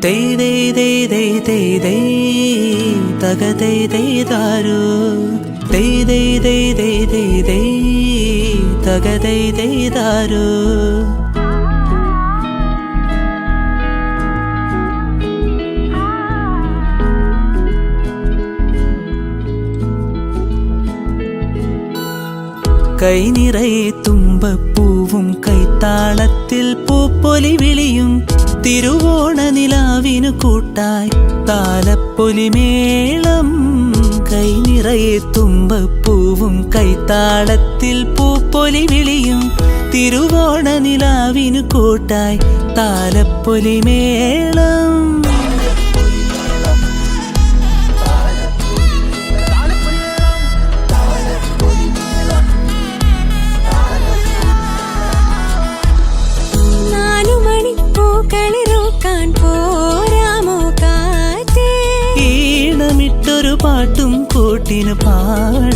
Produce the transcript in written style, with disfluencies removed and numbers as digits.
Dey dey dey dey dey dey taga dey dey daru dey dey dey dey dey dey taga dey dey daru കൈ നിറയെ തുമ്പപ്പൂവും കൈത്താളത്തിൽ പൂപ്പൊലി വിളിയും തിരുവോണ നിലാവിനു കൂട്ടായി താലപ്പൊലിമേളം കൈ നിറയെ തുമ്പപ്പൂവും കൈത്താളത്തിൽ പൂപ്പൊലി വിളിയും തിരുവോണ നിലാവിനു കൂട്ടായി താലപ്പൊലിമേളം ഈണമിട്ടൊരു പാട്ടും കൂട്ടിന് പാടാം